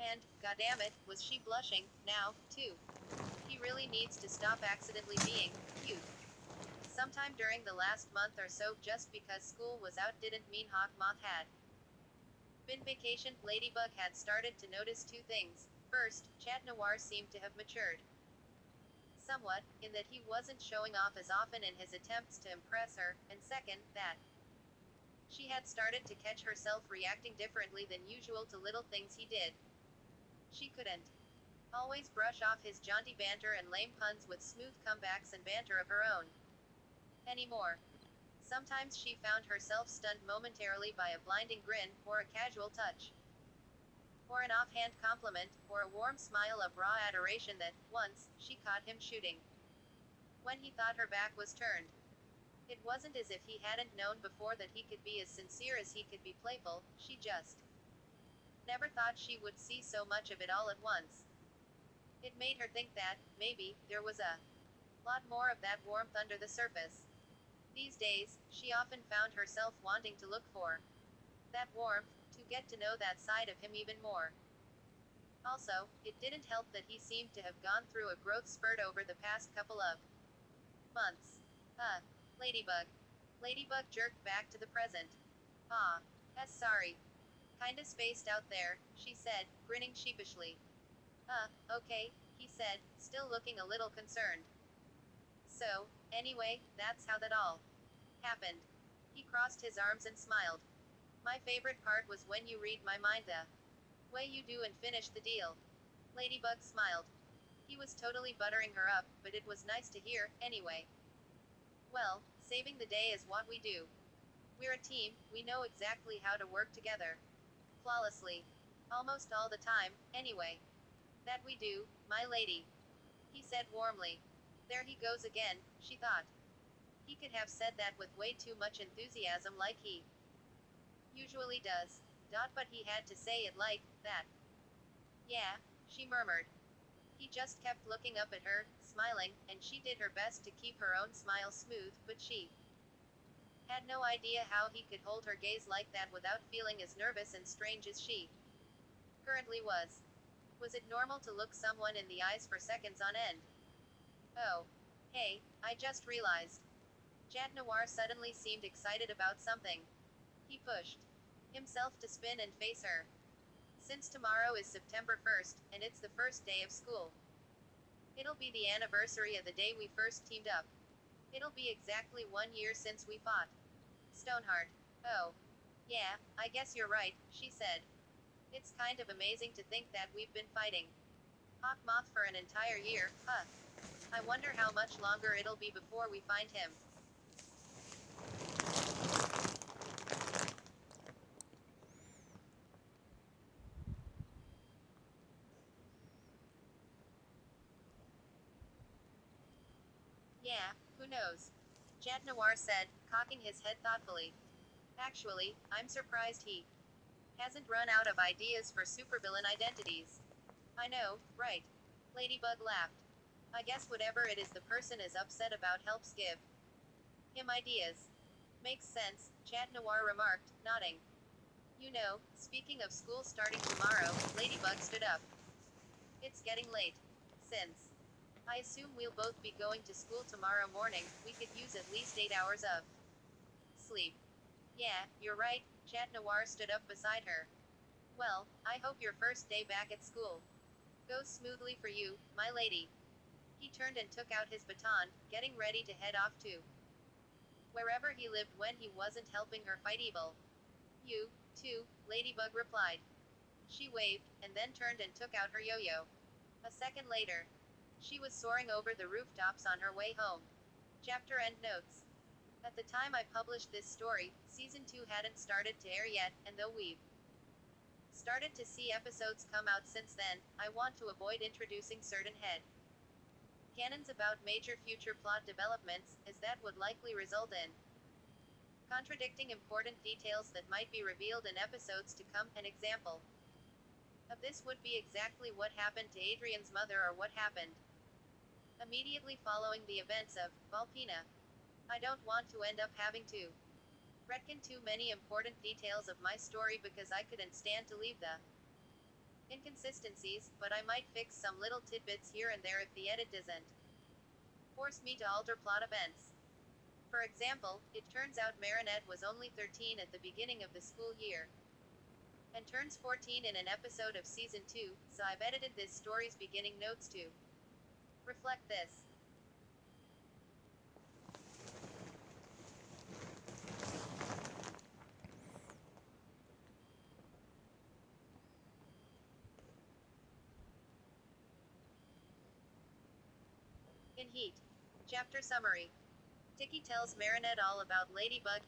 And, goddammit, was she blushing, now, too. He really needs to stop accidentally being cute. Sometime during the last month or so, just because school was out didn't mean Hawk Moth had been vacation. Ladybug had started to notice two things. First, Chat Noir seemed to have matured somewhat, in that he wasn't showing off as often in his attempts to impress her, and second, that she had started to catch herself reacting differently than usual to little things he did. She couldn't always brush off his jaunty banter and lame puns with smooth comebacks and banter of her own anymore. Sometimes she found herself stunned momentarily by a blinding grin, or a casual touch, or an offhand compliment, or a warm smile of raw adoration that, once, she caught him shooting when he thought her back was turned. It wasn't as if he hadn't known before that he could be as sincere as he could be playful, she just never thought she would see so much of it all at once. It made her think that, maybe, there was a lot more of that warmth under the surface. These days, she often found herself wanting to look for that warmth, to get to know that side of him even more. Also, it didn't help that he seemed to have gone through a growth spurt over the past couple of months. Ladybug. Ladybug jerked back to the present. Ah. Sorry. Kinda spaced out there, she said, grinning sheepishly. Okay, he said, still looking a little concerned. So, anyway, that's how that all happened. He crossed his arms and smiled. My favorite part was when you read my mind the way you do and finish the deal. Ladybug smiled. He was totally buttering her up, but it was nice to hear, anyway. Well, saving the day is what we do. We're a team, we know exactly how to work together. Flawlessly. Almost all the time, anyway. That we do, my lady. He said warmly. There he goes again, she thought. He could have said that with way too much enthusiasm like he usually does. But he had to say it like that. Yeah, she murmured. He just kept looking up at her, smiling, and she did her best to keep her own smile smooth, but she had no idea how he could hold her gaze like that without feeling as nervous and strange as she currently was. Was it normal to look someone in the eyes for seconds on end? Oh. Hey, I just realized. Chat Noir suddenly seemed excited about something. He pushed himself to spin and face her. Since tomorrow is September 1st, and it's the first day of school, it'll be the anniversary of the day we first teamed up. It'll be exactly 1 year since we fought Stoneheart. Oh. Yeah, I guess you're right, she said. It's kind of amazing to think that we've been fighting Hawk Moth for an entire year, huh? I wonder how much longer it'll be before we find him. Yeah, who knows? Chat Noir said, cocking his head thoughtfully. Actually, I'm surprised he hasn't run out of ideas for supervillain identities. I know, right? Ladybug laughed. I guess whatever it is the person is upset about helps give him ideas. Makes sense, Chat Noir remarked, nodding. You know, speaking of school starting tomorrow, Ladybug stood up. It's getting late. Since I assume we'll both be going to school tomorrow morning, we could use at least 8 hours of sleep. Yeah, you're right, Chat Noir stood up beside her. Well, I hope your first day back at school goes smoothly for you, my lady. He turned and took out his baton, getting ready to head off to wherever he lived when he wasn't helping her fight evil. You, too, Ladybug replied. She waved, and then turned and took out her yo-yo. A second later, she was soaring over the rooftops on her way home. Chapter End Notes. At the time I published this story, Season 2 hadn't started to air yet, and though we've started to see episodes come out since then, I want to avoid introducing certain head canons about major future plot developments, as that would likely result in contradicting important details that might be revealed in episodes to come. An example of this would be exactly what happened to Adrian's mother, or what happened immediately following the events of Valpina. I don't want to end up having to retcon too many important details of my story because I couldn't stand to leave the Inconsistencies, but I might fix some little tidbits here and there if the edit doesn't force me to alter plot events. For example, it turns out Marinette was only 13 at the beginning of the school year, and turns 14 in an episode of season 2, so I've edited this story's beginning notes to reflect this. In Heat. Chapter Summary. Tiki tells Marinette all about Ladybug,